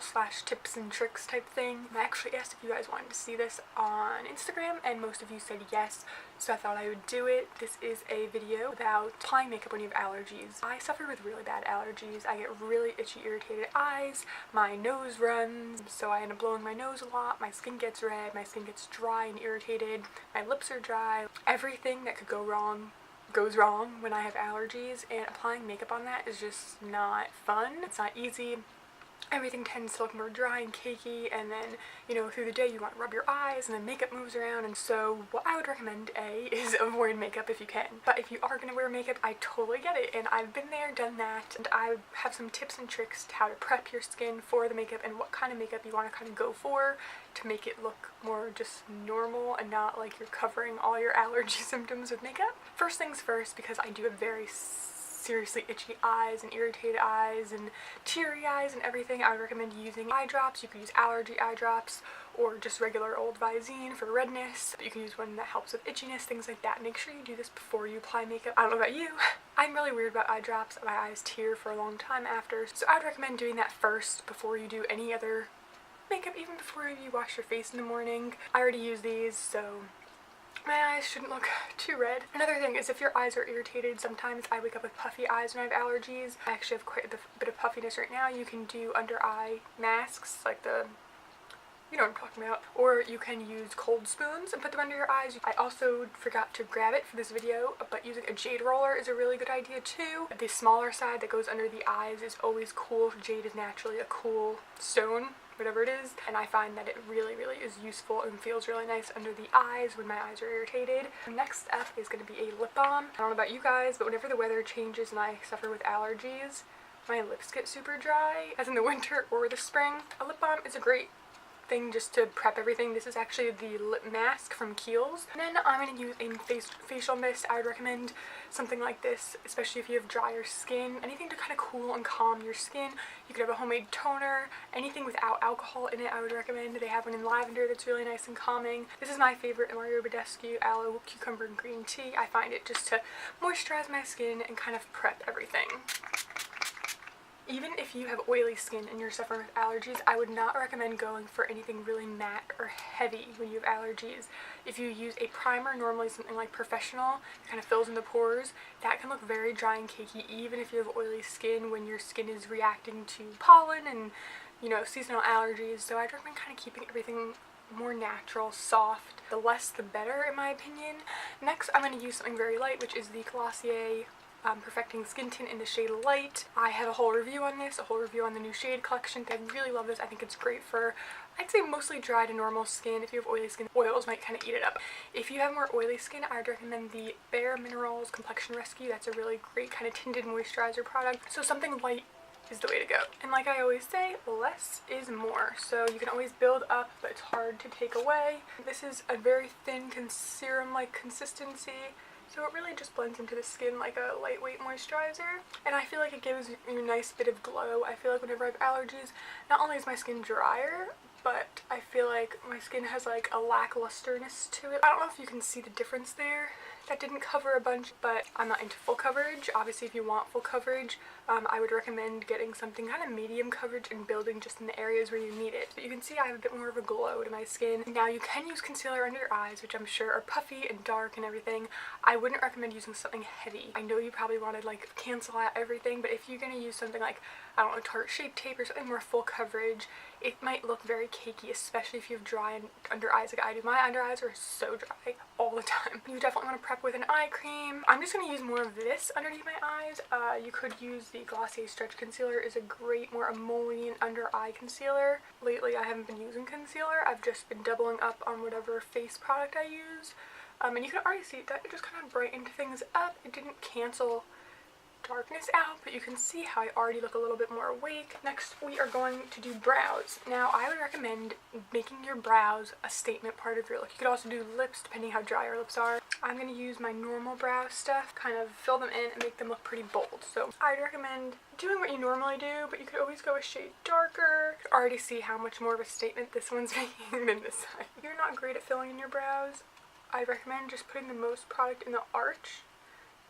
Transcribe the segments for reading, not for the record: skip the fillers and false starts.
slash tips and tricks type thing. I actually asked if you guys wanted to see this on Instagram and most of you said yes, so I thought I would do it. This is a video about applying makeup when you have allergies. I suffer with really bad allergies. I get really itchy, irritated eyes, my nose runs, so I end up blowing my nose a lot, my skin gets red, my skin gets dry and irritated, my lips are dry. Everything that could go wrong goes wrong when I have allergies, and applying makeup on that is just not fun. It's not easy. Everything tends to look more dry and cakey, and then, you know, through the day you want to rub your eyes and then makeup moves around, and so what I would recommend, A, is avoid makeup if you can. But if you are going to wear makeup, I totally get it, and I've been there, done that, and I have some tips and tricks to how to prep your skin for the makeup and what kind of makeup you want to kind of go for to make it look more just normal and not like you're covering all your allergy symptoms with makeup. First things first, because I do have very seriously itchy eyes and irritated eyes and teary eyes and everything, I would recommend using eye drops. You could use allergy eye drops or just regular old Visine for redness. You can use one that helps with itchiness, things like that. Make sure you do this before you apply makeup. I don't know about you, I'm really weird about eye drops. My eyes tear for a long time after, so I would recommend doing that first before you do any other makeup, even before you wash your face in the morning. I already use these, so my eyes shouldn't look too red. Another thing is if your eyes are irritated, sometimes I wake up with puffy eyes when I have allergies. I actually have quite a bit of puffiness right now. You can do under eye masks, like the, you know what I'm talking about. Or you can use cold spoons and put them under your eyes. I also forgot to grab it for this video, but using a jade roller is a really good idea too. The smaller side that goes under the eyes is always cool. Jade is naturally a cool stone, whatever it is, and I find that it really is useful and feels really nice under the eyes when my eyes are irritated. Next up is going to be a lip balm. I don't know about you guys, but whenever the weather changes and I suffer with allergies, my lips get super dry, as in the winter or the spring. A lip balm is a great thing just to prep everything. This is actually the lip mask from Kiehl's. And then I'm going to use a facial mist. I would recommend something like this, especially if you have drier skin. Anything to kind of cool and calm your skin. You could have a homemade toner, anything without alcohol in it I would recommend. They have one in lavender that's really nice and calming. This is my favorite, Mario Badescu Aloe Cucumber and Green Tea. I find it just to moisturize my skin and kind of prep everything. Even if you have oily skin and you're suffering with allergies, I would not recommend going for anything really matte or heavy when you have allergies. If you use a primer, normally something like Professional, it kind of fills in the pores, that can look very dry and cakey even if you have oily skin when your skin is reacting to pollen and, you know, seasonal allergies. So I'd recommend kind of keeping everything more natural, soft. The less the better in my opinion. Next, I'm going to use something very light, which is the Glossier Perfecting Skin Tint in the shade Light. I have a whole review on this, a whole review on the new shade collection. I really love this. I think it's great for, I'd say, mostly dry to normal skin. If you have oily skin, oils might kind of eat it up. If you have more oily skin, I would recommend the Bare Minerals Complexion Rescue. That's a really great kind of tinted moisturizer product. So something light is the way to go. And like I always say, less is more. So you can always build up, but it's hard to take away. This is a very thin serum-like consistency. So it really just blends into the skin like a lightweight moisturizer, and I feel like it gives you a nice bit of glow. I feel like whenever I have allergies, not only is my skin drier, but I feel like my skin has like a lacklusterness to it. I don't know if you can see the difference there. That didn't cover a bunch, but I'm not into full coverage. Obviously, if you want full coverage, I would recommend getting something kind of medium coverage and building just in the areas where you need it. But you can see I have a bit more of a glow to my skin. Now, you can use concealer under your eyes, which I'm sure are puffy and dark and everything. I wouldn't recommend using something heavy. I know you probably want to like cancel out everything, but if you're going to use something like, I don't know, Tarte Shape Tape or something more full coverage, it might look very cakey, especially if you have dry under eyes like I do. My under eyes are so dry all the time. You definitely want to prep with an eye cream. I'm just going to use more of this underneath my eyes. You could use the Glossier Stretch Concealer. Is a great, more emollient under eye concealer. Lately, I haven't been using concealer. I've just been doubling up on whatever face product I use. And you can already see that it just kind of brightened things up. It didn't cancel darkness out, but you can see how I already look a little bit more awake. Next, we are going to do brows. Now, I would recommend making your brows a statement part of your look. You could also do lips, depending how dry your lips are. I'm going to use my normal brow stuff, kind of fill them in and make them look pretty bold. So I'd recommend doing what you normally do, but you could always go a shade darker. You can already see how much more of a statement this one's making than this side. If you're not great at filling in your brows, I recommend just putting the most product in the arch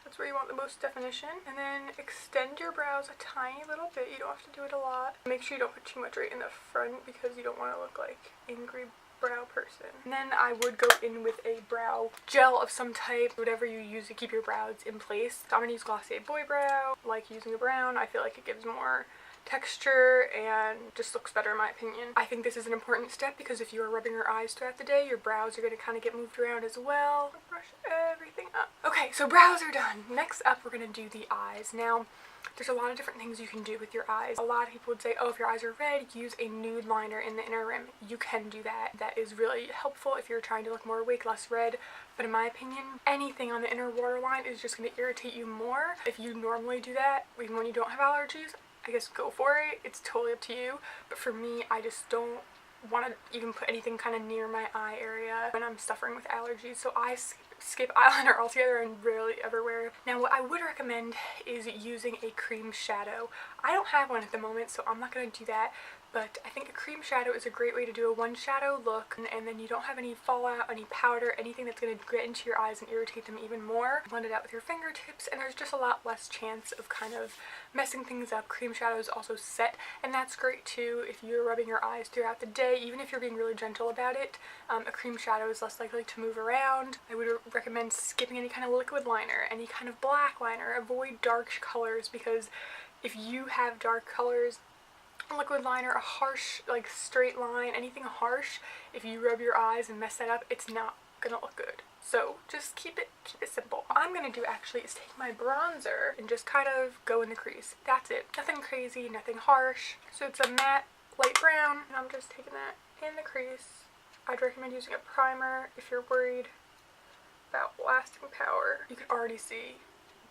That's where you want the most definition. And then extend your brows a tiny little bit. You don't have to do it a lot. Make sure you don't put too much right in the front because you don't want to look like angry brow person. And then I would go in with a brow gel of some type, whatever you use to keep your brows in place. So I'm going to use Glossier Boy Brow. I like using a brown. I feel like it gives more texture and just looks better in my opinion. I think this is an important step because if you are rubbing your eyes throughout the day, your brows are going to kind of get moved around as well. Brush everything up. Okay, so brows are done. Next up, we're going to do the eyes. Now, there's a lot of different things you can do with your eyes. A lot of people would say, oh, if your eyes are red, use a nude liner in the inner rim. You can do that. That is really helpful if you're trying to look more awake, less red. But in my opinion, anything on the inner waterline is just going to irritate you more. If you normally do that, even when you don't have allergies, I guess go for it. It's totally up to you. But for me, I just don't want to even put anything kind of near my eye area when I'm suffering with allergies. So I skip eyeliner altogether and rarely ever wear it. Now what I would recommend is using a cream shadow. I don't have one at the moment, so I'm not going to do that. But I think a cream shadow is a great way to do a one shadow look, and then you don't have any fallout, any powder, anything that's going to get into your eyes and irritate them even more. Blend it out with your fingertips, and there's just a lot less chance of kind of messing things up. Cream shadows also set, and that's great too if you're rubbing your eyes throughout the day. Even if you're being really gentle about it, a cream shadow is less likely to move around. I would recommend skipping any kind of liquid liner, any kind of black liner. Avoid dark colors because if you have dark colors, liquid liner, a harsh, like straight line, anything harsh, if you rub your eyes and mess that up, it's not gonna look good. So just keep it simple. What I'm gonna do actually is take my bronzer and just kind of go in the crease. That's it. Nothing crazy, nothing harsh. So it's a matte light brown, and I'm just taking that in the crease. I'd recommend using a primer if you're worried about lasting power. You can already see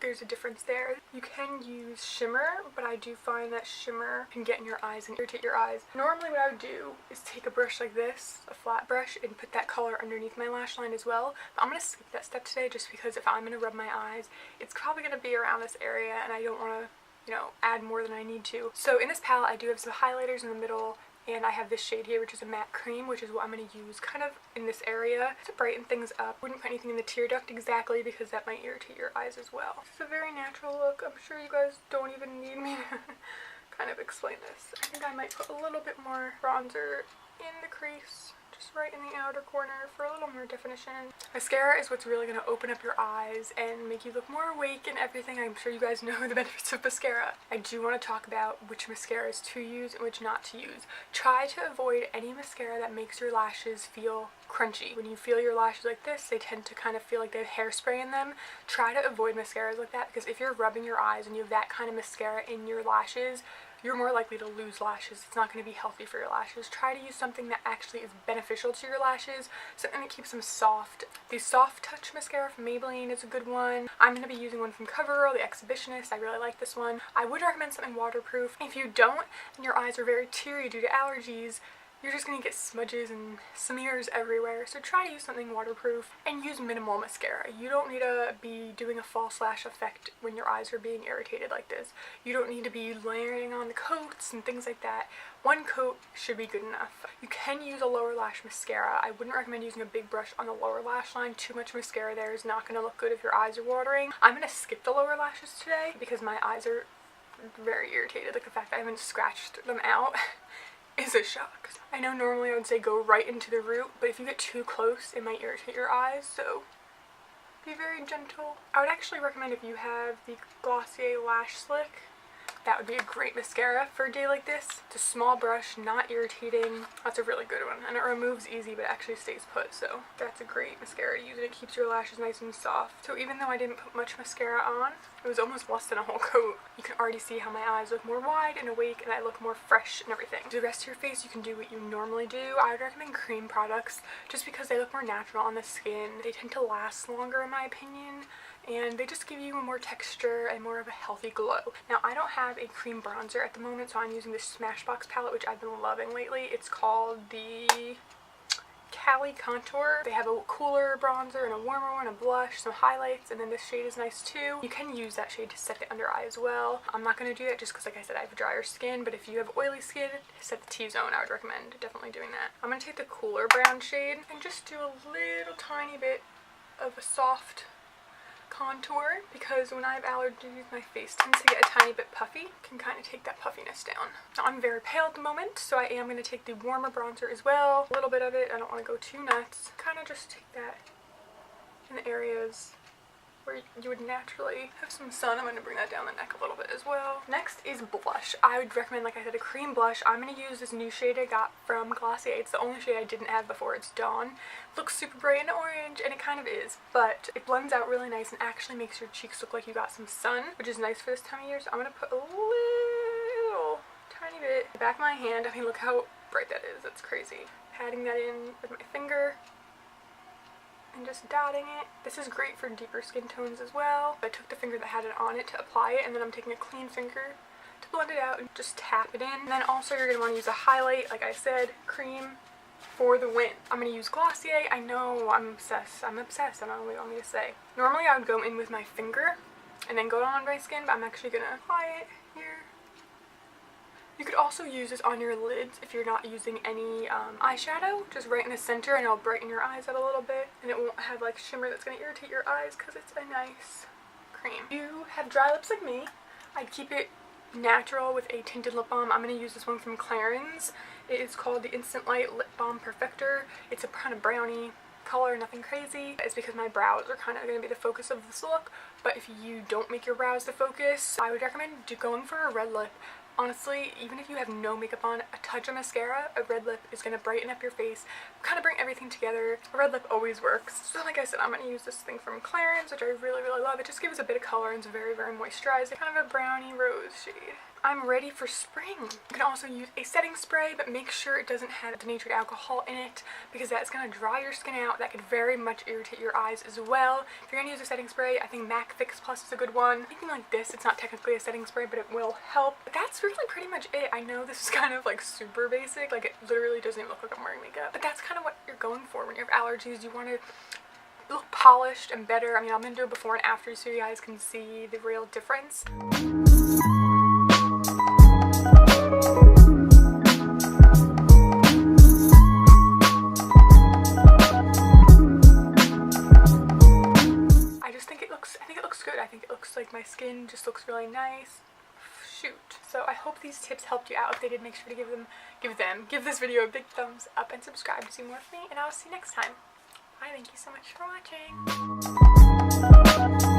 there's a difference there. You can use shimmer, but I do find that shimmer can get in your eyes and irritate your eyes. Normally what I would do is take a brush like this, a flat brush, and put that color underneath my lash line as well. But I'm going to skip that step today just because if I'm going to rub my eyes, it's probably going to be around this area and I don't want to, you know, add more than I need to. So in this palette I do have some highlighters in the middle, and I have this shade here, which is a matte cream, which is what I'm going to use kind of in this area to brighten things up. Wouldn't put anything in the tear duct exactly because that might irritate your eyes as well. It's a very natural look. I'm sure you guys don't even need me to kind of explain this. I think I might put a little bit more bronzer in the crease, just right in the outer corner for a little more definition. Mascara is what's really going to open up your eyes and make you look more awake and everything. I'm sure you guys know the benefits of mascara. I do want to talk about which mascaras to use and which not to use. Try to avoid any mascara that makes your lashes feel crunchy. When you feel your lashes like this, they tend to kind of feel like they have hairspray in them. Try to avoid mascaras like that because if you're rubbing your eyes and you have that kind of mascara in your lashes, you're more likely to lose lashes. It's not going to be healthy for your lashes. Try to use something that actually is beneficial to your lashes, something that keeps them soft. The Soft Touch mascara from Maybelline is a good one. I'm going to be using one from CoverGirl, the Exhibitionist. I really like this one. I would recommend something waterproof. If you don't, and your eyes are very teary due to allergies, you're just going to get smudges and smears everywhere. So try to use something waterproof and use minimal mascara. You don't need to be doing a false lash effect when your eyes are being irritated like this. You don't need to be layering on the coats and things like that. One coat should be good enough. You can use a lower lash mascara. I wouldn't recommend using a big brush on the lower lash line. Too much mascara there is not going to look good if your eyes are watering. I'm going to skip the lower lashes today because my eyes are very irritated. Like the fact that I haven't scratched them out is a shock. I know normally I would say go right into the root, but if you get too close, it might irritate your eyes, so be very gentle. I would actually recommend if you have the Glossier Lash Slick, that would be a great mascara for a day like this. It's a small brush, not irritating. That's a really good one, and it removes easy, but actually stays put, so that's a great mascara to use, and it keeps your lashes nice and soft. So even though I didn't put much mascara on, it was almost less than a whole coat. You can already see how my eyes look more wide and awake, and I look more fresh and everything. The rest of your face, you can do what you normally do. I would recommend cream products just because they look more natural on the skin. They tend to last longer in my opinion, and they just give you more texture and more of a healthy glow. Now, I don't have a cream bronzer at the moment, so I'm using this Smashbox palette, which I've been loving lately. It's called the Cali Contour. They have a cooler bronzer and a warmer one, a blush, some highlights, and then this shade is nice too. You can use that shade to set the under eye as well. I'm not going to do that just because, like I said, I have drier skin, but if you have oily skin, set the T-zone. I would recommend definitely doing that. I'm going to take the cooler brown shade and just do a little tiny bit of a soft contour, because when I have allergies my face tends to get a tiny bit puffy. Can kind of take that puffiness down. Now, I'm very pale at the moment, so I am going to take the warmer bronzer as well. A little bit of it. I don't want to go too nuts. Kind of just take that in the areas where you would naturally have some sun. I'm going to bring that down the neck a little bit as well. Next is blush. I would recommend, like I said, a cream blush. I'm going to use this new shade I got from Glossier. It's the only shade I didn't have before. It's Dawn. It looks super bright and orange, and it kind of is, but it blends out really nice and actually makes your cheeks look like you got some sun, which is nice for this time of year. So I'm going to put a little tiny bit in the back of my hand. I mean, look how bright that is. That's crazy. Patting that in with my finger and just dotting it. This is great for deeper skin tones as well. I took the finger that had it on it to apply it, and then I'm taking a clean finger to blend it out and just tap it in. And then also you're going to want to use a highlight, like I said, cream for the win. I'm going to use Glossier. I know I'm obsessed. I don't know what you want me to say. Normally I would go in with my finger and then go on my skin, but I'm actually going to apply it here. You could also use this on your lids if you're not using any eyeshadow, just right in the center, and it'll brighten your eyes up a little bit, and it won't have like shimmer that's going to irritate your eyes because it's a nice cream. If you have dry lips like me, I'd keep it natural with a tinted lip balm. I'm going to use this one from Clarins. It is called the Instant Light Lip Balm Perfector. It's a kind of brownie color, nothing crazy. It's because my brows are kind of going to be the focus of this look, but if you don't make your brows the focus, I would recommend going for a red lip. Honestly, even if you have no makeup on, a touch of mascara, a red lip is going to brighten up your face, kind of bring everything together. A red lip always works. So like I said, I'm going to use this thing from Clarins, which I really, really love. It just gives a bit of color and it's very, very moisturizing. Kind of a brownie rose shade. I'm ready for spring. You can also use a setting spray, but make sure it doesn't have denatured alcohol in it because that's going to dry your skin out. That could very much irritate your eyes as well. If you're going to use a setting spray, I think MAC Fix Plus is a good one. Anything like this, it's not technically a setting spray, but it will help. But that's really pretty much it. I know this is kind of like super basic, like it literally doesn't even look like I'm wearing makeup, but that's kind of what you're going for when you have allergies. You want to look polished and better. I mean, I'm going to do a before and after so you guys can see the real difference. I think it looks like my skin just looks really nice. Shoot. So I hope these tips helped you out. If they did, make sure to give this video a big thumbs up and subscribe to see more of me, and I'll see you next time. Bye, thank you so much for watching.